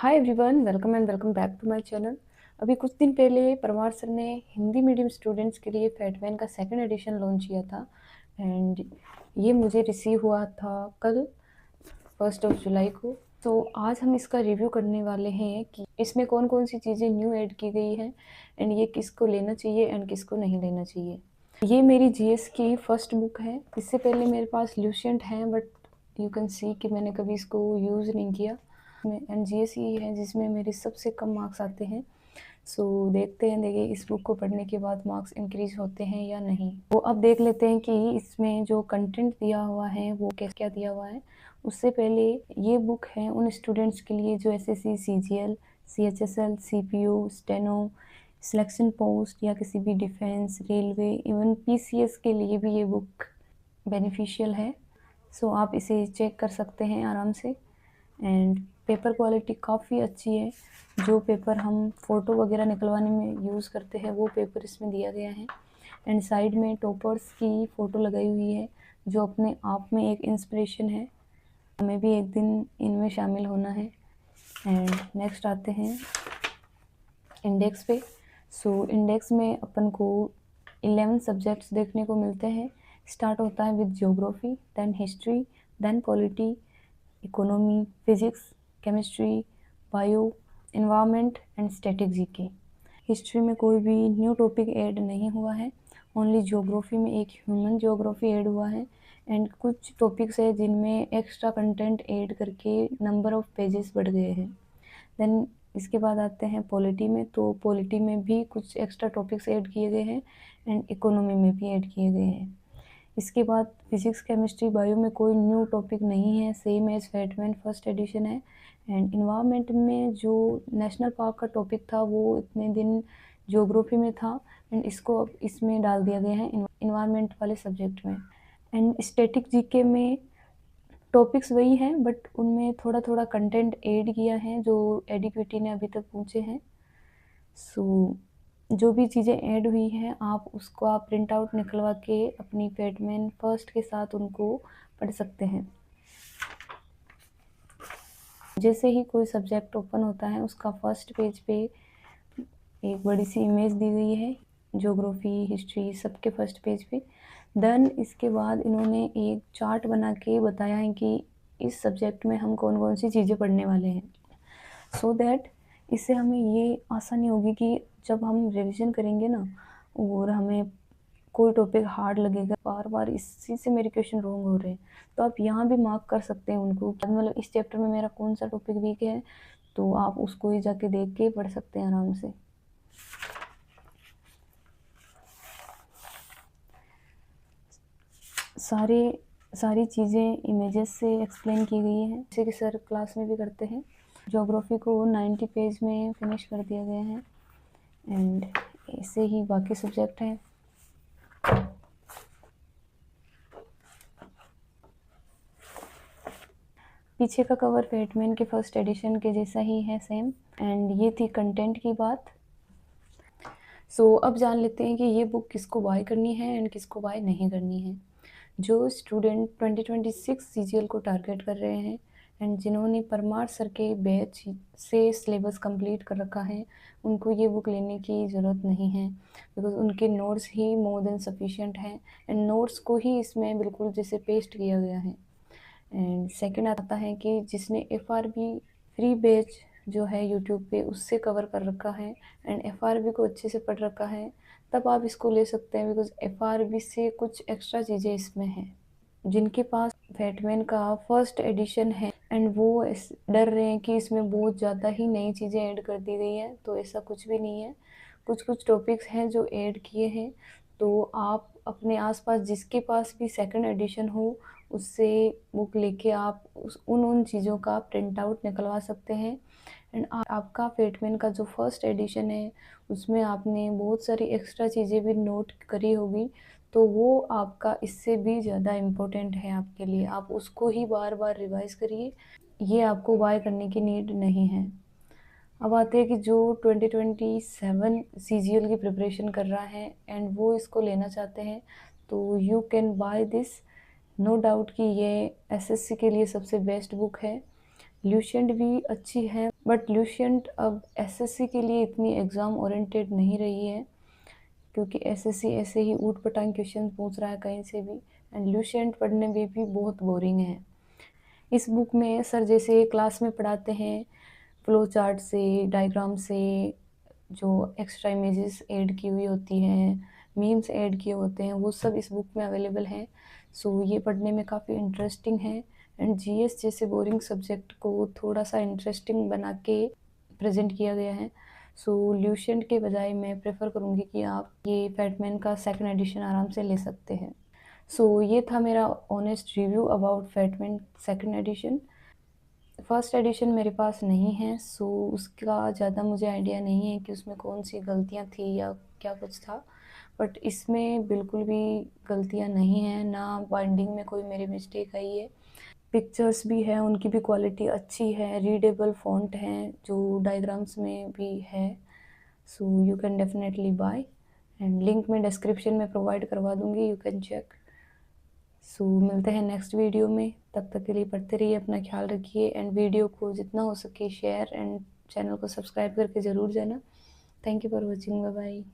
Hi everyone, welcome back to my channel. अभी कुछ दिन पहले परमार सर ने हिंदी मीडियम स्टूडेंट्स के लिए फैटमैन का सेकंड एडिशन लॉन्च किया था एंड ये मुझे रिसीव हुआ था कल 1 जुलाई को। तो आज हम इसका रिव्यू करने वाले हैं कि इसमें कौन कौन सी चीज़ें न्यू ऐड की गई हैं एंड ये किसको लेना चाहिए एंड किसको नहीं लेना चाहिए। ये मेरी जीएस की फर्स्ट बुक है। इससे पहले मेरे पास ल्यूसेंट है बट यू कैन सी कि मैंने कभी इसको यूज़ नहीं किया। एंड जीएस ही है जिसमें मेरे सबसे कम मार्क्स आते हैं। सो देखिए इस बुक को पढ़ने के बाद मार्क्स इंक्रीज होते हैं या नहीं। वो अब देख लेते हैं कि इसमें जो कंटेंट दिया हुआ है वो क्या क्या दिया हुआ है। उससे पहले ये बुक है उन स्टूडेंट्स के लिए जो SSC, CGL, CHSL, CPU, steno, selection post या किसी भी डिफेंस, रेलवे, इवन पीसीएस के लिए भी ये बुक बेनिफिशियल है। सो आप इसे चेक कर सकते हैं आराम से। एंड पेपर क्वालिटी काफ़ी अच्छी है। जो पेपर हम फ़ोटो वगैरह निकलवाने में यूज़ करते हैं वो पेपर इसमें दिया गया है। एंड साइड में टॉपर्स की फ़ोटो लगाई हुई है जो अपने आप में एक इंस्पिरेशन है। हमें भी एक दिन इनमें शामिल होना है। एंड नेक्स्ट आते हैं इंडेक्स पे। सो इंडेक्स में अपन को 11 सब्जेक्ट्स देखने को मिलते हैं। स्टार्ट होता है with geography, then history, then polity, economy, physics, chemistry, bio, environment and static GK. History में कोई भी न्यू टॉपिक ऐड नहीं हुआ है। ओनली ज्योग्राफी में एक ह्यूमन ज्योग्राफी ऐड हुआ है एंड कुछ टॉपिक्स है जिनमें एक्स्ट्रा कंटेंट ऐड करके नंबर ऑफ पेजेस बढ़ गए हैं। देन इसके बाद आते हैं पॉलिटी में। तो पॉलिटी में भी कुछ एक्स्ट्रा टॉपिक्स ऐड किए गए हैं एंड इकोनॉमी में भी ऐड किए गए हैं। इसके बाद फिजिक्स, केमिस्ट्री, बायो में कोई न्यू टॉपिक नहीं है, same as Fatman first edition है। एंड इन्वायरमेंट में जो नेशनल पार्क का टॉपिक था वो इतने दिन ज्योग्राफी में था एंड इसको अब इसमें डाल दिया गया है इन्वायरमेंट वाले सब्जेक्ट में। एंड स्टैटिक जीके में टॉपिक्स वही हैं बट उनमें थोड़ा थोड़ा कंटेंट ऐड किया है जो एडिक्विटी ने अभी तक पूछे हैं। सो जो भी चीज़ें ऐड हुई हैं आप प्रिंट आउट निकलवा के अपनी फैटमैन फर्स्ट के साथ उनको पढ़ सकते हैं। जैसे ही कोई सब्जेक्ट ओपन होता है उसका फर्स्ट पेज पे एक बड़ी सी इमेज दी गई है, ज्योग्राफी, हिस्ट्री सबके फर्स्ट पेज पे। देन इसके बाद इन्होंने एक चार्ट बना के बताया है कि इस सब्जेक्ट में हम कौन कौन सी चीज़ें पढ़ने वाले हैं। सो दैट इससे हमें ये आसानी होगी कि जब हम रिवीजन करेंगे ना और हमें कोई टॉपिक हार्ड लगेगा, बार बार इसी से मेरे क्वेश्चन रॉन्ग हो रहे हैं, तो आप यहाँ भी मार्क कर सकते हैं उनको, मतलब इस चैप्टर में मेरा कौन सा टॉपिक वीक है तो आप उसको ही जाके देख के पढ़ सकते हैं आराम से। सारी चीज़ें इमेजेस से एक्सप्लेन की गई हैं जैसे कि सर क्लास में भी करते हैं। ज्योग्राफी को 90 पेज में फिनिश कर दिया गया है एंड ऐसे ही बाकी सब्जेक्ट हैं। पीछे का कवर फैटमैन के फर्स्ट एडिशन के जैसा ही है, सेम। एंड ये थी कंटेंट की बात। सो अब जान लेते हैं कि ये बुक किसको बाय करनी है एंड किसको बाय नहीं करनी है। जो स्टूडेंट 2026 सीजीएल को टारगेट कर रहे हैं एंड जिन्होंने परमार सर के बैच से सिलेबस कंप्लीट कर रखा है उनको ये बुक लेने की ज़रूरत नहीं है बिकॉज उनके नोट्स ही मोर देन सफिशिएंट हैं एंड नोट्स को ही इसमें बिल्कुल जैसे पेस्ट किया गया है। एंड सेकंड आता है कि जिसने एफआरबी फ्री बैच जो है यूट्यूब पे उससे कवर कर रखा है एंड एफआरबी को अच्छे से पढ़ रखा है, तब आप इसको ले सकते हैं बिकॉज एफआरबी से कुछ एक्स्ट्रा चीज़ें इसमें हैं। जिनके पास फैटमैन का फर्स्ट एडिशन है एंड वो डर रहे हैं कि इसमें बहुत ज़्यादा ही नई चीज़ें ऐड कर दी गई हैं, तो ऐसा कुछ भी नहीं है। कुछ कुछ टॉपिक्स हैं जो ऐड किए हैं, तो आप अपने आसपास जिसके पास भी सेकंड एडिशन हो उससे बुक लेके आप उन चीज़ों का प्रिंट आउट निकलवा सकते हैं। एंड आपका फैटमैन का जो फर्स्ट एडिशन है उसमें आपने बहुत सारी एक्स्ट्रा चीज़ें भी नोट करी होगी, तो वो आपका इससे भी ज़्यादा इम्पोर्टेंट है आपके लिए। आप उसको ही बार बार रिवाइज़ करिए, ये आपको बाय करने की नीड नहीं है। अब आते हैं कि जो 2027 सीजीएल की प्रिपरेशन कर रहा है एंड वो इसको लेना चाहते हैं, तो you can buy this. No doubt कि ये एसएससी के लिए सबसे बेस्ट बुक है ल्यूसेंट भी अच्छी है, बट ल्यूसेंट अब एसएससी के लिए इतनी एग्ज़ाम ओरिएंटेड नहीं रही है, क्योंकि एसएससी ऐसे ही ऊट-पटांग क्वेश्चन पूछ रहा है कहीं से भी, एंड ल्यूसेंट पढ़ने में भी बहुत बोरिंग है। इस बुक में सर जैसे क्लास में पढ़ाते हैं, फ्लो चार्ट से, डायग्राम से, जो एक्स्ट्रा इमेजेस ऐड की हुई होती हैं, मीम्स ऐड किए होते हैं, वो सब इस बुक में अवेलेबल हैं। सो ये पढ़ने में काफ़ी इंटरेस्टिंग है, एंड जीएस जैसे बोरिंग सब्जेक्ट को थोड़ा-सा इंटरेस्टिंग बना के प्रेज़ेंट किया गया है। सो ल्यूसेंट के बजाय मैं प्रेफ़र करूँगी कि आप ये फैटमैन का सेकंड एडिशन आराम से ले सकते हैं। सो ये था मेरा honest review about Fatman second edition. First edition मेरे पास नहीं है, सो उसका ज़्यादा मुझे आइडिया नहीं है कि उसमें कौन-सी गलतियाँ थी या क्या कुछ था। बट इसमें बिल्कुल भी गलतियाँ नहीं हैं, ना बाइंडिंग में कोई मेरी मिस्टेक आई है। पिक्चर्स भी हैं, उनकी भी क्वालिटी अच्छी है, रीडेबल फ़ॉन्ट हैं, जो डायग्राम्स में भी है। So you can definitely buy, and link मैं डिस्क्रिप्शन में प्रोवाइड करवा दूँगी, यू कैन चेक। सो मिलते हैं नेक्स्ट वीडियो में, तब तक के लिए पढ़ते रहिए, अपना ख्याल रखिए, एंड वीडियो को जितना हो सके शेयर, एंड चैनल को सब्सक्राइब करके ज़रूर जाना। Thank you for watching, bye bye.